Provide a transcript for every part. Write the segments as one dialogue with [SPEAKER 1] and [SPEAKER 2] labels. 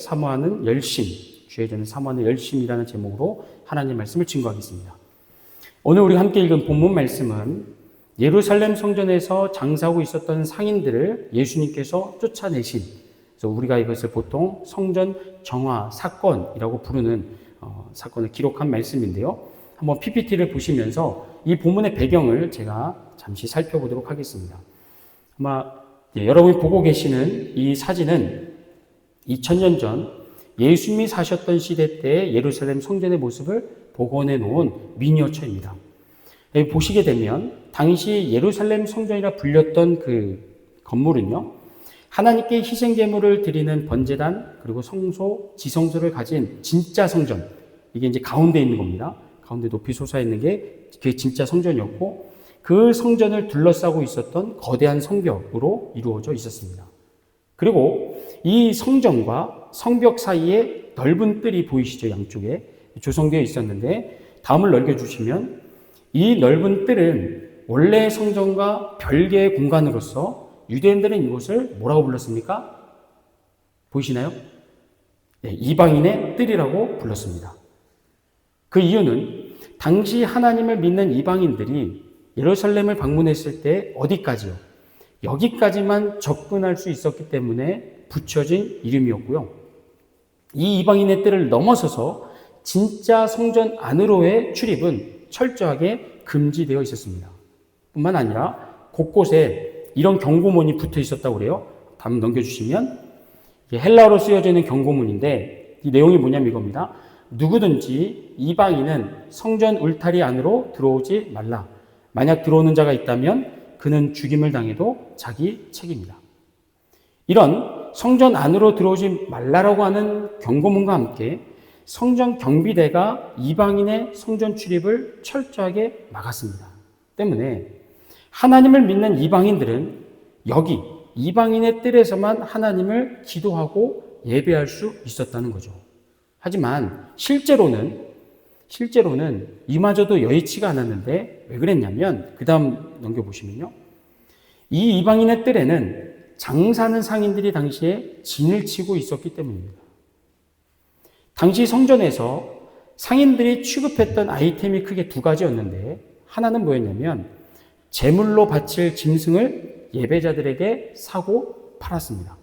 [SPEAKER 1] 사모하는 열심, 주의 전을 사모하는 열심이라는 제목으로 하나님의 말씀을 증거하겠습니다. 오늘 우리가 함께 읽은 본문 말씀은 예루살렘 성전에서 장사하고 있었던 상인들을 예수님께서 쫓아내신, 그래서 우리가 이것을 보통 성전 정화 사건이라고 부르는 사건을 기록한 말씀인데요. 한번 PPT를 보시면서 이 본문의 배경을 제가 잠시 살펴보도록 하겠습니다. 아마 여러분이 보고 계시는 이 사진은 2000년 전 예수님이 사셨던 시대 때 예루살렘 성전의 모습을 복원해 놓은 미니어처입니다. 여기 보시게 되면 당시 예루살렘 성전이라 불렸던 그 건물은요, 하나님께 희생 제물을 드리는 번제단 그리고 성소, 지성소를 가진 진짜 성전, 이게 이제 가운데 있는 겁니다. 가운데 높이 솟아있는 게 그게 진짜 성전이었고, 그 성전을 둘러싸고 있었던 거대한 성벽으로 이루어져 있었습니다. 그리고 이 성전과 성벽 사이에 넓은 뜰이 보이시죠? 양쪽에 조성되어 있었는데, 다음을 넘겨주시면 이 넓은 뜰은 원래 성전과 별개의 공간으로서 유대인들은 이곳을 뭐라고 불렀습니까? 보이시나요? 네, 이방인의 뜰이라고 불렀습니다. 그 이유는 당시 하나님을 믿는 이방인들이 예루살렘을 방문했을 때 어디까지요? 여기까지만 접근할 수 있었기 때문에 붙여진 이름이었고요. 이 이방인의 뜰을 넘어서서 진짜 성전 안으로의 출입은 철저하게 금지되어 있었습니다. 뿐만 아니라 곳곳에 이런 경고문이 붙어 있었다고 그래요. 다음 넘겨주시면 헬라어로 쓰여져 있는 경고문인데 이 내용이 뭐냐면 이겁니다. 누구든지 이방인은 성전 울타리 안으로 들어오지 말라. 만약 들어오는 자가 있다면 그는 죽임을 당해도 자기 책임이다. 이런 성전 안으로 들어오지 말라라고 하는 경고문과 함께 성전 경비대가 이방인의 성전 출입을 철저하게 막았습니다. 때문에 하나님을 믿는 이방인들은 여기 이방인의 뜰에서만 하나님을 기도하고 예배할 수 있었다는 거죠. 하지만 실제로는 이마저도 여의치가 않았는데 왜 그랬냐면 그 다음 넘겨보시면요. 이 이방인의 뜰에는 장사하는 상인들이 당시에 진을 치고 있었기 때문입니다. 당시 성전에서 상인들이 취급했던 아이템이 크게 두 가지였는데 하나는 뭐였냐면 제물로 바칠 짐승을 예배자들에게 사고 팔았습니다.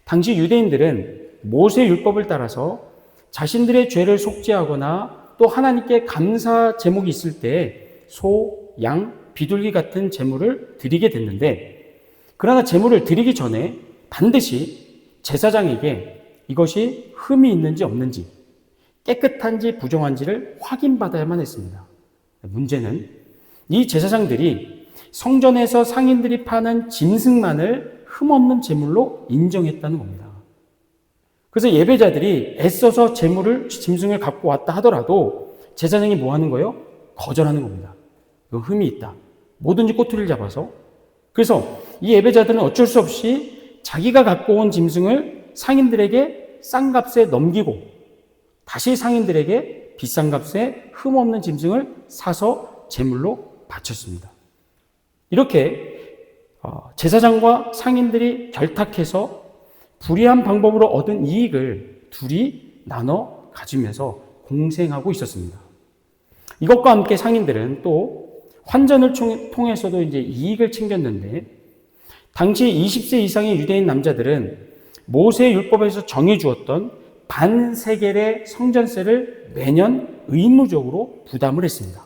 [SPEAKER 1] 당시 유대인들은 모세 율법을 따라서 자신들의 죄를 속죄하거나 또 하나님께 감사 제목이 있을 때 소, 양, 비둘기 같은 제물을 드리게 됐는데, 그러나 제물을 드리기 전에 반드시 제사장에게 이것이 흠이 있는지 없는지, 깨끗한지 부정한지를 확인받아야만 했습니다. 문제는 이 제사장들이 성전에서 상인들이 파는 짐승만을 흠없는 제물로 인정했다는 겁니다. 그래서 예배자들이 애써서 짐승을 갖고 왔다 하더라도 제사장이 뭐 하는 거예요? 거절하는 겁니다. 이거 흠이 있다. 뭐든지 꼬투리를 잡아서. 그래서 이 예배자들은 어쩔 수 없이 자기가 갖고 온 짐승을 상인들에게 싼 값에 넘기고 다시 상인들에게 비싼 값에 흠없는 짐승을 사서 제물로 바쳤습니다. 이렇게 제사장과 상인들이 결탁해서 불의한 방법으로 얻은 이익을 둘이 나눠 가지면서 공생하고 있었습니다. 이것과 함께 상인들은 또 환전을 통해서도 이제 이익을 챙겼는데, 당시 20세 이상의 유대인 남자들은 모세 율법에서 정해 주었던 반세겔의 성전세를 매년 의무적으로 부담을 했습니다.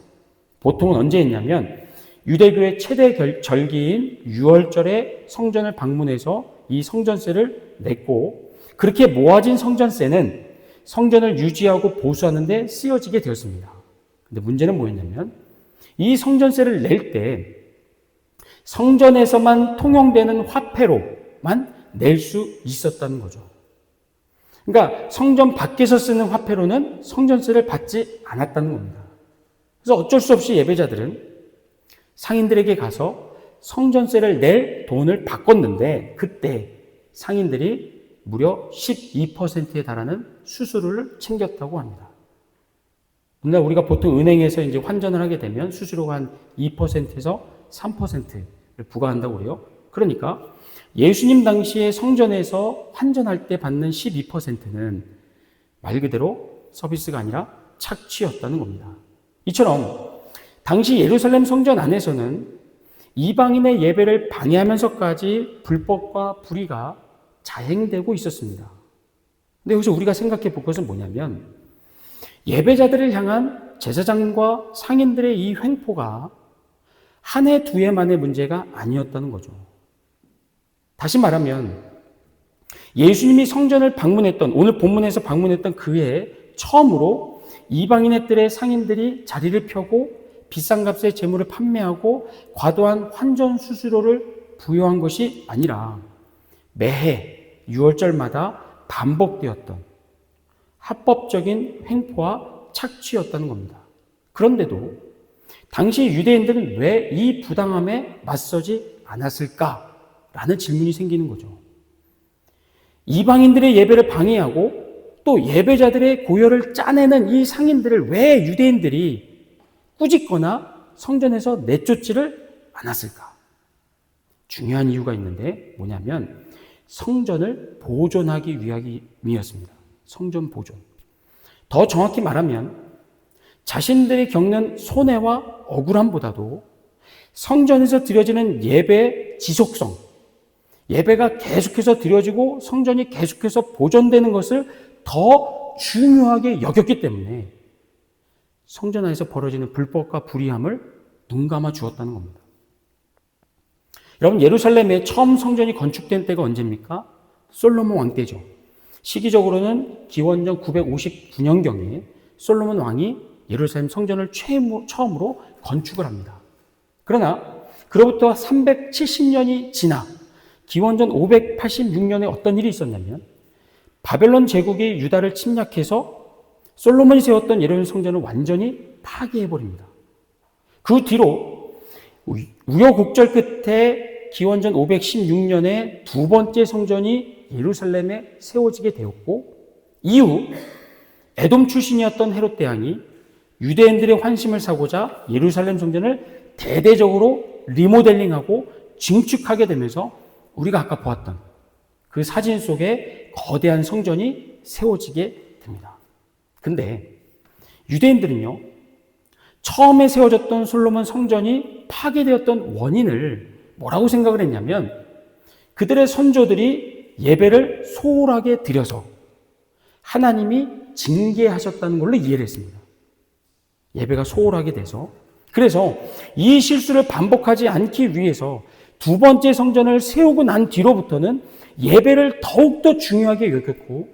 [SPEAKER 1] 보통은 언제 했냐면 유대교의 최대 절기인 6월절에 성전을 방문해서 이 성전세를 냈고, 그렇게 모아진 성전세는 성전을 유지하고 보수하는 데 쓰여지게 되었습니다. 근데 문제는 뭐였냐면 이 성전세를 낼 때 성전에서만 통용되는 화폐로만 낼 수 있었다는 거죠. 그러니까 성전 밖에서 쓰는 화폐로는 성전세를 받지 않았다는 겁니다. 그래서 어쩔 수 없이 예배자들은 상인들에게 가서 성전세를 낼 돈을 바꿨는데, 그때 상인들이 무려 12%에 달하는 수수료를 챙겼다고 합니다. 오늘 우리가 보통 은행에서 이제 환전을 하게 되면 수수료가 한 2%에서 3%를 부과한다고 그래요. 그러니까 예수님 당시에 성전에서 환전할 때 받는 12%는 말 그대로 서비스가 아니라 착취였다는 겁니다. 이처럼 당시 예루살렘 성전 안에서는 이방인의 예배를 방해하면서까지 불법과 불의가 자행되고 있었습니다. 근데 여기서 우리가 생각해 볼 것은 뭐냐면 예배자들을 향한 제사장과 상인들의 이 횡포가 한 해, 두 해만의 문제가 아니었다는 거죠. 다시 말하면 예수님이 성전을 방문했던, 오늘 본문에서 방문했던 그 해에 처음으로 이방인의 뜰에 상인들이 자리를 펴고 비싼 값의 재물을 판매하고 과도한 환전 수수료를 부여한 것이 아니라 매해 6월절마다 반복되었던 합법적인 횡포와 착취였다는 겁니다. 그런데도 당시 유대인들은 왜 이 부당함에 맞서지 않았을까라는 질문이 생기는 거죠. 이방인들의 예배를 방해하고 또 예배자들의 고열을 짜내는 이 상인들을 왜 유대인들이 꾸짖거나 성전에서 내쫓지를 않았을까? 중요한 이유가 있는데 뭐냐면 성전을 보존하기 위함이었습니다. 성전 보존. 더 정확히 말하면 자신들이 겪는 손해와 억울함보다도 성전에서 드려지는 예배의 지속성, 예배가 계속해서 드려지고 성전이 계속해서 보존되는 것을 더 중요하게 여겼기 때문에 성전 안에서 벌어지는 불법과 불의함을 눈감아 주었다는 겁니다. 여러분, 예루살렘에 처음 성전이 건축된 때가 언제입니까? 솔로몬 왕 때죠. 시기적으로는 기원전 959년경에 솔로몬 왕이 예루살렘 성전을 처음으로 건축을 합니다. 그러나 그로부터 370년이 지나 기원전 586년에 어떤 일이 있었냐면 바벨론 제국이 유다를 침략해서 솔로몬이 세웠던 예루살렘 성전을 완전히 파괴해버립니다. 그 뒤로 우여곡절 끝에 기원전 516년에 두 번째 성전이 예루살렘에 세워지게 되었고 이후 에돔 출신이었던 헤롯 대왕이 유대인들의 환심을 사고자 예루살렘 성전을 대대적으로 리모델링하고 증축하게 되면서 우리가 아까 보았던 그 사진 속에 거대한 성전이 세워지게 됩니다. 근데 유대인들은요, 처음에 세워졌던 솔로몬 성전이 파괴되었던 원인을 뭐라고 생각을 했냐면 그들의 선조들이 예배를 소홀하게 드려서 하나님이 징계하셨다는 걸로 이해를 했습니다. 예배가 소홀하게 돼서. 그래서 이 실수를 반복하지 않기 위해서 두 번째 성전을 세우고 난 뒤로부터는 예배를 더욱더 중요하게 여겼고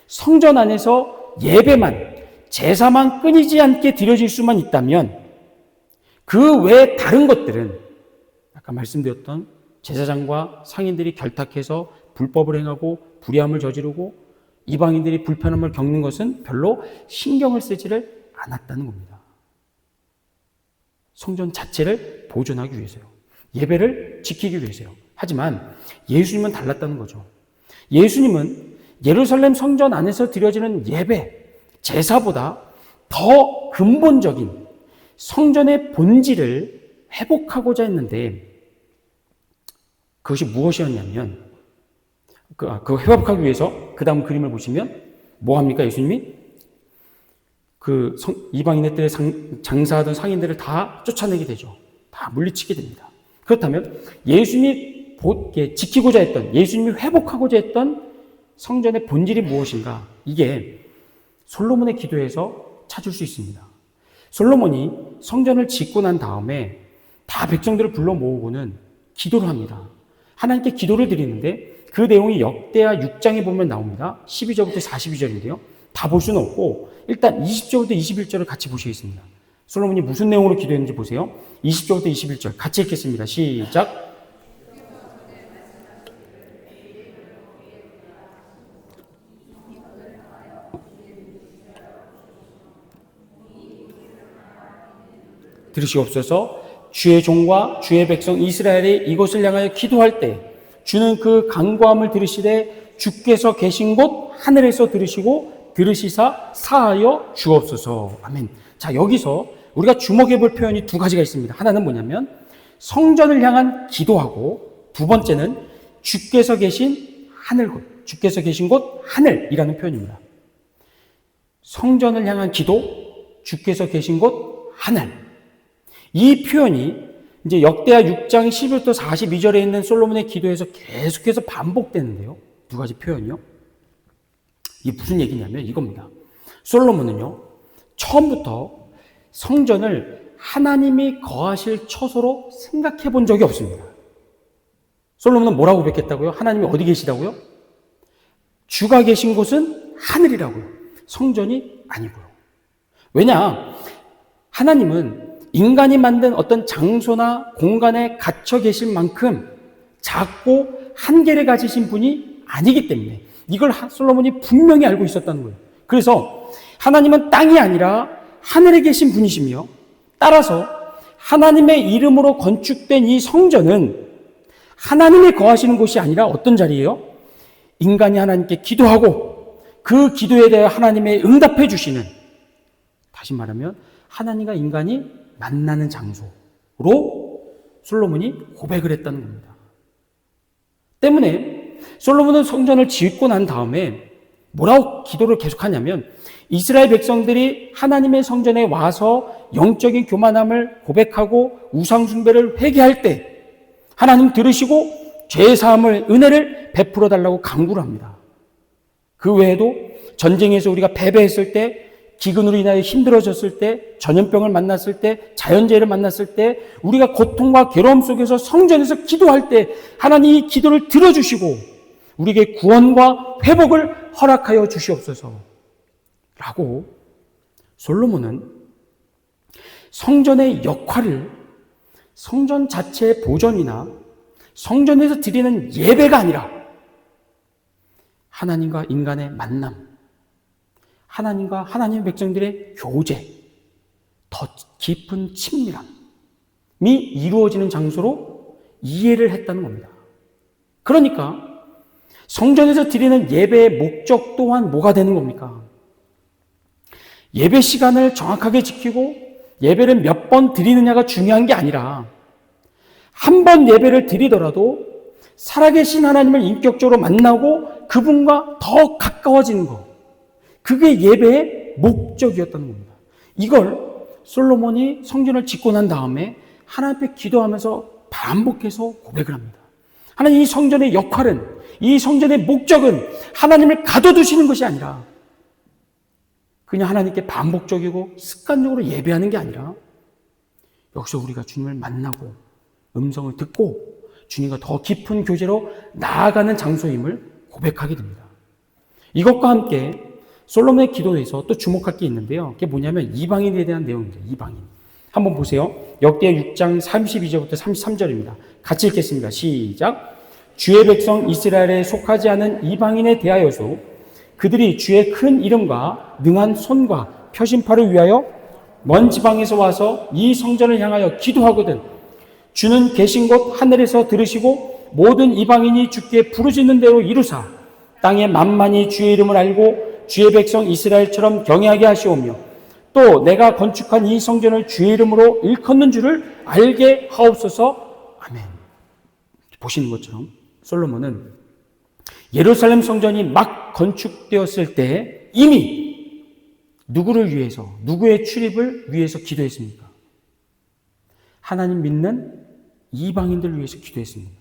[SPEAKER 1] 성전 안에서 예배만, 제사만 끊이지 않게 드려질 수만 있다면 그 외 다른 것들은 아까 말씀드렸던 제사장과 상인들이 결탁해서 불법을 행하고 불의함을 저지르고 이방인들이 불편함을 겪는 것은 별로 신경을 쓰지를 않았다는 겁니다. 성전 자체를 보존하기 위해서요. 예배를 지키기 위해서요. 하지만 예수님은 달랐다는 거죠. 예수님은 예루살렘 성전 안에서 드려지는 예배, 제사보다 더 근본적인 성전의 본질을 회복하고자 했는데 그것이 무엇이었냐면 그 회복하기 위해서 그 다음 그림을 보시면 뭐 합니까? 예수님이 이방인의 뜰에 장사하던 상인들을 다 쫓아내게 되죠. 다 물리치게 됩니다. 그렇다면 예수님이 지키고자 했던, 예수님이 회복하고자 했던 성전의 본질이 무엇인가? 이게 솔로몬의 기도에서 찾을 수 있습니다. 솔로몬이 성전을 짓고 난 다음에 다 백성들을 불러 모으고는 기도를 합니다. 하나님께 기도를 드리는데 그 내용이 역대하 6장에 보면 나옵니다. 12절부터 42절인데요. 다 볼 수는 없고 일단 20절부터 21절을 같이 보시겠습니다. 솔로몬이 무슨 내용으로 기도했는지 보세요. 20절부터 21절 같이 읽겠습니다. 시작. 들으시옵소서. 주의 종과 주의 백성 이스라엘이 이곳을 향하여 기도할 때 주는 그 간구함을 들으시되 주께서 계신 곳 하늘에서 들으시사 사하여 주옵소서. 아멘. 자, 여기서 우리가 주목해 볼 표현이 두 가지가 있습니다. 하나는 뭐냐면 성전을 향한 기도하고 두 번째는 주께서 계신 하늘곳, 주께서 계신 곳 하늘이라는 표현입니다. 성전을 향한 기도, 주께서 계신 곳 하늘. 이 표현이 이제 역대하 6장 11부터 42절에 있는 솔로몬의 기도에서 계속해서 반복되는데요. 두 가지 표현이요. 이게 무슨 얘기냐면 이겁니다. 솔로몬은요, 처음부터 성전을 하나님이 거하실 처소로 생각해 본 적이 없습니다. 솔로몬은 뭐라고 고백했다고요? 하나님이 어디 계시다고요? 주가 계신 곳은 하늘이라고요. 성전이 아니고요. 왜냐? 하나님은 인간이 만든 어떤 장소나 공간에 갇혀 계실 만큼 작고 한계를 가지신 분이 아니기 때문에 이걸 솔로몬이 분명히 알고 있었다는 거예요. 그래서 하나님은 땅이 아니라 하늘에 계신 분이시며 따라서 하나님의 이름으로 건축된 이 성전은 하나님이 거하시는 곳이 아니라 어떤 자리예요? 인간이 하나님께 기도하고 그 기도에 대해 하나님의 응답해 주시는, 다시 말하면 하나님과 인간이 만나는 장소로 솔로몬이 고백을 했다는 겁니다. 때문에 솔로몬은 성전을 짓고 난 다음에 뭐라고 기도를 계속하냐면 이스라엘 백성들이 하나님의 성전에 와서 영적인 교만함을 고백하고 우상 숭배를 회개할 때 하나님 들으시고 죄 사함을 은혜를 베풀어 달라고 간구를 합니다. 그 외에도 전쟁에서 우리가 패배했을 때, 기근으로 인하여 힘들어졌을 때, 전염병을 만났을 때, 자연재해를 만났을 때, 우리가 고통과 괴로움 속에서 성전에서 기도할 때 하나님이 이 기도를 들어주시고 우리에게 구원과 회복을 허락하여 주시옵소서 라고 솔로몬은 성전의 역할을 성전 자체의 보존이나 성전에서 드리는 예배가 아니라 하나님과 인간의 만남, 하나님과 하나님의 백성들의 교제, 더 깊은 친밀함이 이루어지는 장소로 이해를 했다는 겁니다. 그러니까 성전에서 드리는 예배의 목적 또한 뭐가 되는 겁니까? 예배 시간을 정확하게 지키고 예배를 몇 번 드리느냐가 중요한 게 아니라 한 번 예배를 드리더라도 살아계신 하나님을 인격적으로 만나고 그분과 더 가까워지는 것, 그게 예배의 목적이었다는 겁니다. 이걸 솔로몬이 성전을 짓고 난 다음에 하나님 앞에 기도하면서 반복해서 고백을 합니다. 하나님, 이 성전의 역할은, 이 성전의 목적은 하나님을 가둬두시는 것이 아니라 그냥 하나님께 반복적이고 습관적으로 예배하는 게 아니라 여기서 우리가 주님을 만나고 음성을 듣고 주님과 더 깊은 교제로 나아가는 장소임을 고백하게 됩니다. 이것과 함께 솔로몬의 기도에서 또 주목할 게 있는데요. 그게 뭐냐면 이방인에 대한 내용입니다. 이방인. 한번 보세요. 역대하 6장 32절부터 33절입니다. 같이 읽겠습니다. 시작. 주의 백성 이스라엘에 속하지 않은 이방인에 대하여서 그들이 주의 큰 이름과 능한 손과 표심파를 위하여 먼 지방에서 와서 이 성전을 향하여 기도하거든 주는 계신 곳 하늘에서 들으시고 모든 이방인이 주께 부르짖는 대로 이루사 땅에 만만히 주의 이름을 알고 주의 백성 이스라엘처럼 경외하게 하시오며 또 내가 건축한 이 성전을 주의 이름으로 일컫는 줄을 알게 하옵소서. 아멘. 보시는 것처럼 솔로몬은 예루살렘 성전이 막 건축되었을 때 이미 누구를 위해서, 누구의 출입을 위해서 기도했습니까? 하나님 믿는 이방인들을 위해서 기도했습니다.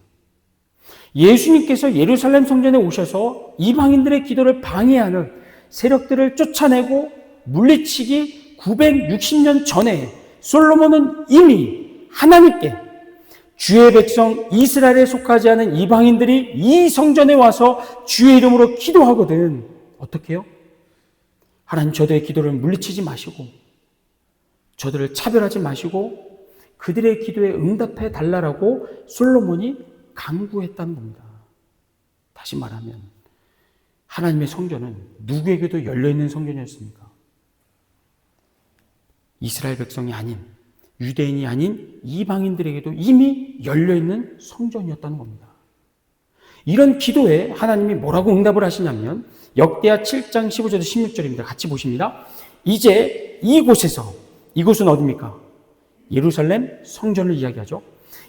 [SPEAKER 1] 예수님께서 예루살렘 성전에 오셔서 이방인들의 기도를 방해하는 세력들을 쫓아내고 물리치기 960년 전에 솔로몬은 이미 하나님께 주의 백성 이스라엘에 속하지 않은 이방인들이 이 성전에 와서 주의 이름으로 기도하거든 어떻게 해요? 하나님, 저들의 기도를 물리치지 마시고 저들을 차별하지 마시고 그들의 기도에 응답해 달라고 솔로몬이 간구했다는 겁니다. 다시 말하면 하나님의 성전은 누구에게도 열려있는 성전이었습니까? 이스라엘 백성이 아닌, 유대인이 아닌 이방인들에게도 이미 열려있는 성전이었다는 겁니다. 이런 기도에 하나님이 뭐라고 응답을 하시냐면 역대하 7장 15절에서 16절입니다. 같이 보십니다. 이제 이곳에서, 이곳은 어디입니까? 예루살렘 성전을 이야기하죠.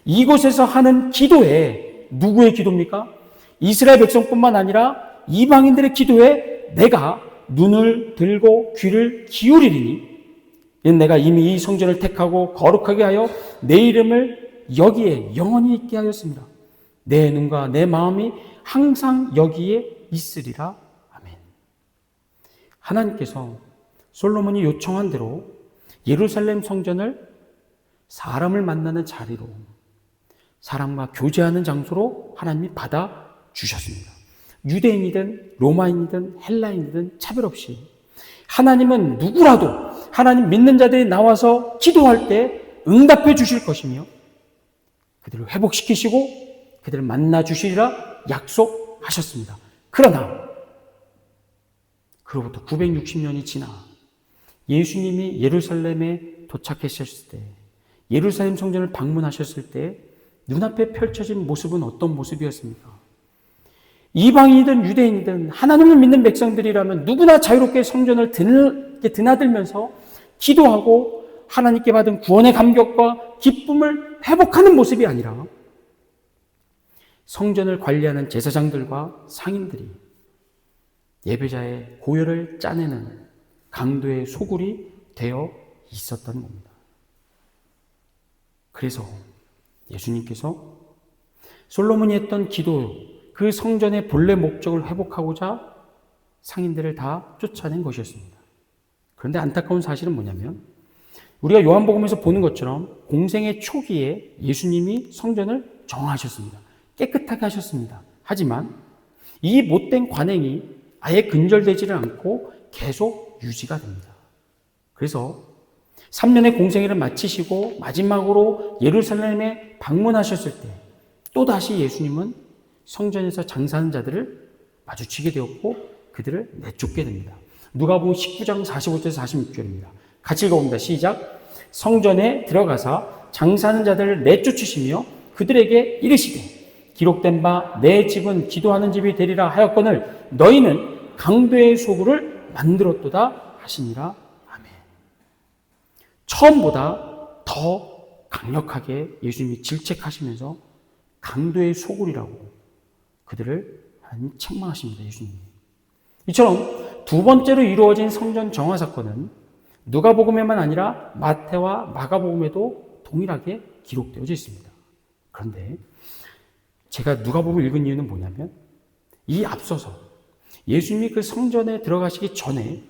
[SPEAKER 1] 이곳에서 하는 기도에 누구의 기도입니까? 이스라엘 백성뿐만 아니라 이방인들의 기도에 내가 눈을 들고 귀를 기울이리니 이는 내가 이미 이 성전을 택하고 거룩하게 하여 내 이름을 여기에 영원히 있게 하였습니다. 내 눈과 내 마음이 항상 여기에 있으리라. 아멘. 하나님께서 솔로몬이 요청한 대로 예루살렘 성전을 사람을 만나는 자리로, 사람과 교제하는 장소로 하나님이 받아 주셨습니다. 유대인이든 로마인이든 헬라인이든 차별 없이 하나님은 누구라도 하나님 믿는 자들이 나와서 기도할 때 응답해 주실 것이며 그들을 회복시키시고 그들을 만나 주시리라 약속하셨습니다. 그러나 그로부터 960년이 지나 예수님이 예루살렘에 도착하셨을 때, 예루살렘 성전을 방문하셨을 때 눈앞에 펼쳐진 모습은 어떤 모습이었습니까? 이방인이든 유대인이든 하나님을 믿는 백성들이라면 누구나 자유롭게 성전을 드나들면서 기도하고 하나님께 받은 구원의 감격과 기쁨을 회복하는 모습이 아니라 성전을 관리하는 제사장들과 상인들이 예배자의 고열을 짜내는 강도의 소굴이 되어 있었던 겁니다. 그래서 예수님께서 솔로몬이 했던 기도, 그 성전의 본래 목적을 회복하고자 상인들을 다 쫓아낸 것이었습니다. 그런데 안타까운 사실은 뭐냐면 우리가 요한복음에서 보는 것처럼 공생의 초기에 예수님이 성전을 정화하셨습니다. 깨끗하게 하셨습니다. 하지만 이 못된 관행이 아예 근절되지를 않고 계속 유지가 됩니다. 그래서 3년의 공생애를 마치시고 마지막으로 예루살렘에 방문하셨을 때 또다시 예수님은 성전에서 장사하는 자들을 마주치게 되었고 그들을 내쫓게 됩니다. 누가복음 19장 45절에서 46절입니다. 같이 읽어봅니다. 시작. 성전에 들어가사 장사하는 자들을 내쫓으시며 그들에게 이르시되 기록된 바 내 집은 기도하는 집이 되리라 하였거늘 너희는 강도의 소굴을 만들었도다 하시니라. 아멘. 처음보다 더 강력하게 예수님이 질책하시면서 강도의 소굴이라고 그들을 하나님 책망하십니다. 예수님이. 이처럼 두 번째로 이루어진 성전 정화 사건은 누가복음에만 아니라 마태와 마가복음에도 동일하게 기록되어져 있습니다. 그런데 제가 누가복음을 읽은 이유는 뭐냐면 이 앞서서 예수님이 그 성전에 들어가시기 전에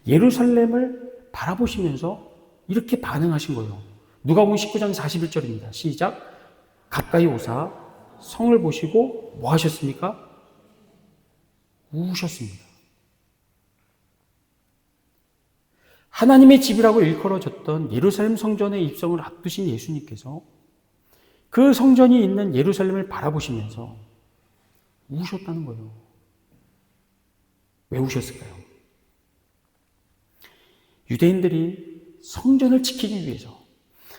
[SPEAKER 1] 예루살렘을 바라보시면서 이렇게 반응하신 거예요. 누가복음 19장 41절입니다. 시작. 가까이 오사 성을 보시고 뭐 하셨습니까? 우셨습니다. 하나님의 집이라고 일컬어졌던 예루살렘 성전의 입성을 앞두신 예수님께서 그 성전이 있는 예루살렘을 바라보시면서 우셨다는 거예요. 왜 우셨을까요? 유대인들이 성전을 지키기 위해서,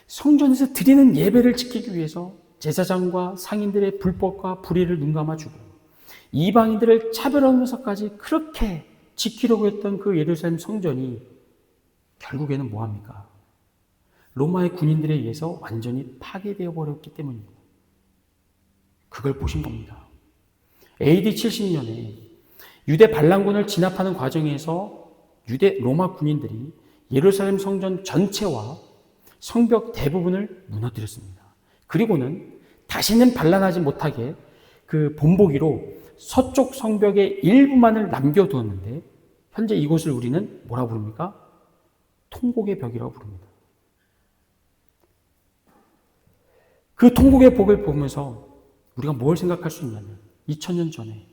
[SPEAKER 1] 성전에서 드리는 예배를 지키기 위해서 제사장과 상인들의 불법과 불의를 눈감아주고 이방인들을 차별하면서까지 그렇게 지키려고 했던 그 예루살렘 성전이 결국에는 뭐합니까? 로마의 군인들에 의해서 완전히 파괴되어 버렸기 때문입니다. 그걸 보신 겁니다. AD 70년에 유대 반란군을 진압하는 과정에서 로마 군인들이 예루살렘 성전 전체와 성벽 대부분을 무너뜨렸습니다. 그리고는 다시는 반란하지 못하게 그 본보기로 서쪽 성벽의 일부만을 남겨두었는데 현재 이곳을 우리는 뭐라고 부릅니까? 통곡의 벽이라고 부릅니다. 그 통곡의 벽을 보면서 우리가 뭘 생각할 수 있냐면 2000년 전에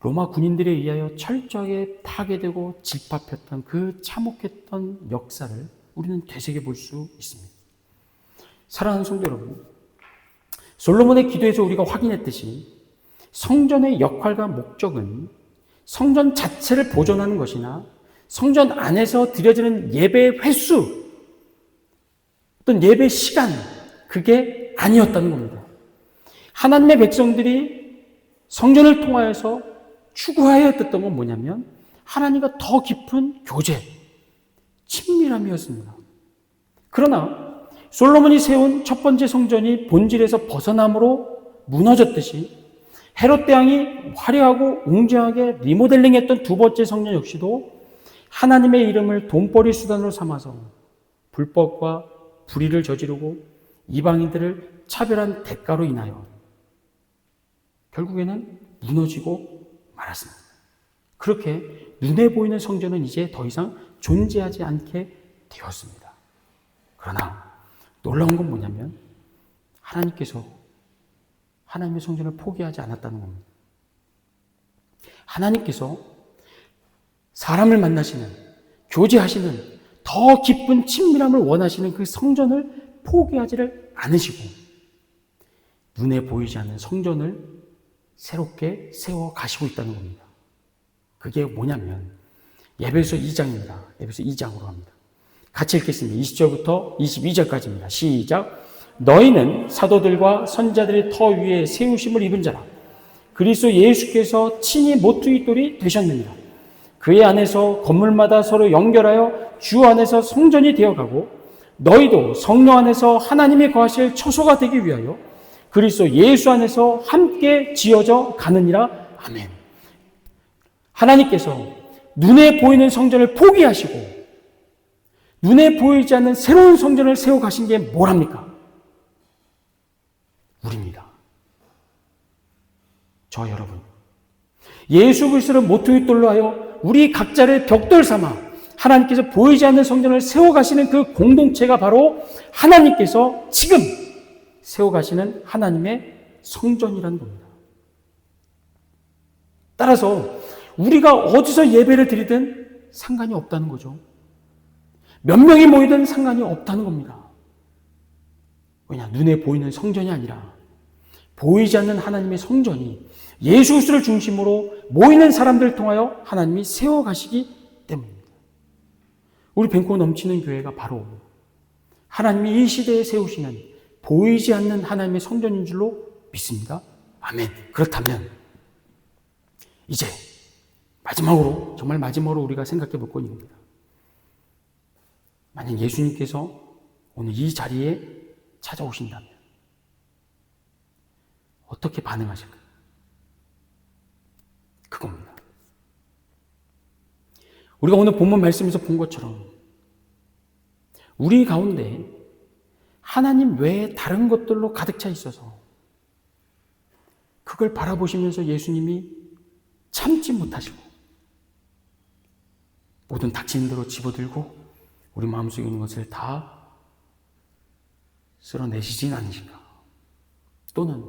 [SPEAKER 1] 로마 군인들에 의하여 철저하게 파괴되고 짓밟혔던 그 참혹했던 역사를 우리는 되새겨 볼 수 있습니다. 사랑하는 성도 여러분, 솔로몬의 기도에서 우리가 확인했듯이 성전의 역할과 목적은 성전 자체를 보존하는 것이나 성전 안에서 드려지는 예배의 횟수, 어떤 예배 시간, 그게 아니었다는 겁니다. 하나님의 백성들이 성전을 통하여서 추구해야 했던 건 뭐냐면 하나님과 더 깊은 교제, 친밀함이었습니다. 그러나 솔로몬이 세운 첫 번째 성전이 본질에서 벗어남으로 무너졌듯이 헤롯 대왕이 화려하고 웅장하게 리모델링했던 두 번째 성전 역시도 하나님의 이름을 돈벌이 수단으로 삼아서 불법과 불의를 저지르고 이방인들을 차별한 대가로 인하여 결국에는 무너지고 말았습니다. 그렇게 눈에 보이는 성전은 이제 더 이상 존재하지 않게 되었습니다. 그러나 놀라운 건 뭐냐면 하나님께서 하나님의 성전을 포기하지 않았다는 겁니다. 하나님께서 사람을 만나시는, 교제하시는 더 깊은 친밀함을 원하시는 그 성전을 포기하지를 않으시고 눈에 보이지 않는 성전을 새롭게 세워 가시고 있다는 겁니다. 그게 뭐냐면 에베소 2장입니다. 에베소 2장으로 합니다. 같이 읽겠습니다. 20절부터 22절까지입니다. 시작. 너희는 사도들과 선지자들의 터 위에 세우심을 입은 자라. 그리스도 예수께서 친히 모퉁이돌이 되셨느니라. 그의 안에서 건물마다 서로 연결하여 주 안에서 성전이 되어가고 너희도 성령 안에서 하나님이 거하실 처소가 되기 위하여 그리스도 예수 안에서 함께 지어져 가느니라. 아멘. 하나님께서 눈에 보이는 성전을 포기하시고 눈에 보이지 않는 새로운 성전을 세워 가신 게 뭐랍니까? 우리입니다. 저 여러분. 예수 그리스도를 모퉁이돌로 하여 우리 각자를 벽돌 삼아 하나님께서 보이지 않는 성전을 세워 가시는 그 공동체가 바로 하나님께서 지금 세워 가시는 하나님의 성전이라는 겁니다. 따라서 우리가 어디서 예배를 드리든 상관이 없다는 거죠. 몇 명이 모이든 상관이 없다는 겁니다. 왜냐? 눈에 보이는 성전이 아니라 보이지 않는 하나님의 성전이 예수 그리스도를 중심으로 모이는 사람들을 통하여 하나님이 세워가시기 때문입니다. 우리 뱅고 넘치는 교회가 바로 하나님이 이 시대에 세우시는 보이지 않는 하나님의 성전인 줄로 믿습니다. 아멘. 그렇다면 이제 마지막으로, 정말 마지막으로 우리가 생각해 볼 건 이겁니다. 만약 예수님께서 오늘 이 자리에 찾아오신다면 어떻게 반응하실까요? 그겁니다. 우리가 오늘 본문 말씀에서 본 것처럼 우리 가운데 하나님 외에 다른 것들로 가득 차 있어서 그걸 바라보시면서 예수님이 참지 못하시고 모든 닥치는 대로 집어들고 우리 마음속에 있는 것을 다 쓸어내시진 않으신가? 또는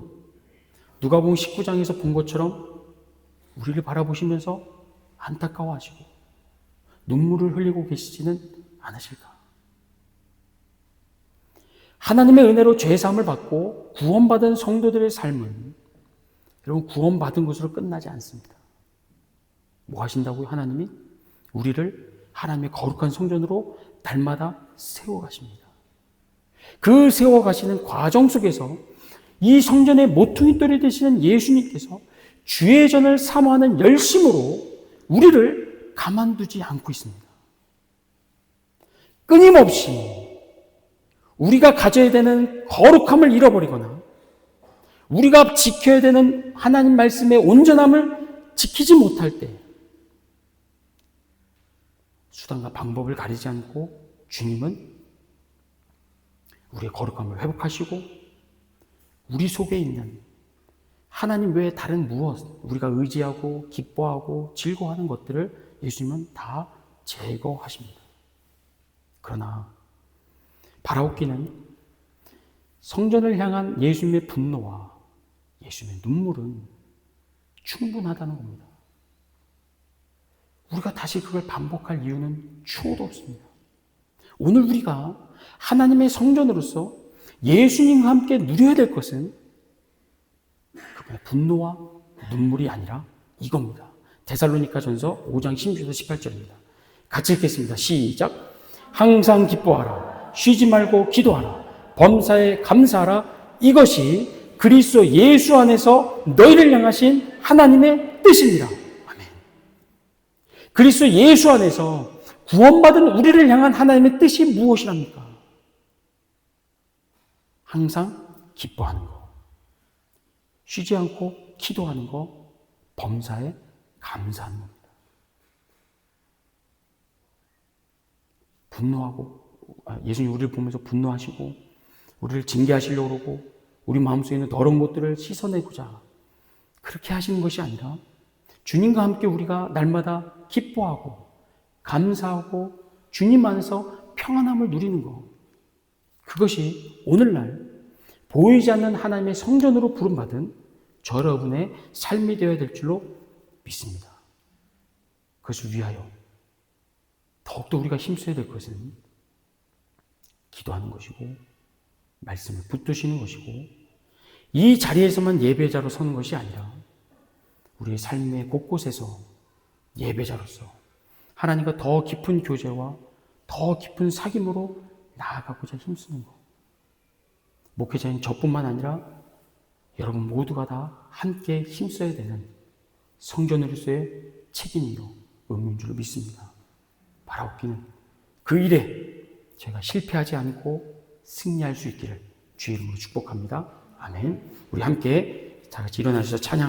[SPEAKER 1] 누가복음 19장에서 본 것처럼 우리를 바라보시면서 안타까워하시고 눈물을 흘리고 계시지는 않으실까? 하나님의 은혜로 죄사함을 받고 구원받은 성도들의 삶은 여러분 구원받은 것으로 끝나지 않습니다. 뭐 하신다고요? 하나님이 우리를 하나님의 거룩한 성전으로 날마다 세워가십니다. 그 세워가시는 과정 속에서 이 성전의 모퉁이돌이 되시는 예수님께서 주의 전을 사모하는 열심으로 우리를 가만두지 않고 있습니다. 끊임없이 우리가 가져야 되는 거룩함을 잃어버리거나 우리가 지켜야 되는 하나님 말씀의 온전함을 지키지 못할 때 수단과 방법을 가리지 않고 주님은 우리의 거룩함을 회복하시고 우리 속에 있는 하나님 외에 다른 무엇, 우리가 의지하고 기뻐하고 즐거워하는 것들을 예수님은 다 제거하십니다. 그러나 바라옵기는 성전을 향한 예수님의 분노와 예수님의 눈물은 충분하다는 겁니다. 우리가 다시 그걸 반복할 이유는 추호도 없습니다. 오늘 우리가 하나님의 성전으로서 예수님과 함께 누려야 될 것은 그분의 분노와 눈물이 아니라 이겁니다. 데살로니가전서 5장 16절에서 18절입니다. 같이 읽겠습니다. 시작. 항상 기뻐하라. 쉬지 말고 기도하라. 범사에 감사하라. 이것이 그리스도 예수 안에서 너희를 향하신 하나님의 뜻입니다. 아멘. 그리스도 예수 안에서 구원받은 우리를 향한 하나님의 뜻이 무엇이랍니까? 항상 기뻐하는 것. 쉬지 않고 기도하는 거, 범사에 감사하는 겁니다. 분노하고, 예수님 우리를 보면서 분노하시고, 우리를 징계하시려고 그러고, 우리 마음속에 있는 더러운 것들을 씻어내고자 그렇게 하시는 것이 아니라 주님과 함께 우리가 날마다 기뻐하고 감사하고 주님 안에서 평안함을 누리는 것, 그것이 오늘날 보이지 않는 하나님의 성전으로 부름받은 저 여러분의 삶이 되어야 될 줄로 믿습니다. 그것을 위하여 더욱더 우리가 힘써야 될 것은 기도하는 것이고 말씀을 붙드시는 것이고, 이 자리에서만 예배자로 서는 것이 아니라 우리의 삶의 곳곳에서 예배자로서 하나님과 더 깊은 교제와 더 깊은 사귐으로 나아가고자 힘쓰는 것. 목회자인 저뿐만 아니라 여러분 모두가 다 함께 힘써야 되는 성전으로서의 책임이요 의무인 줄로 믿습니다. 바라옵기는 그 일에 제가 실패하지 않고 승리할 수 있기를 주의 이름으로 축복합니다. 아멘. 우리 함께 다 같이 일어나셔서 찬양합니다.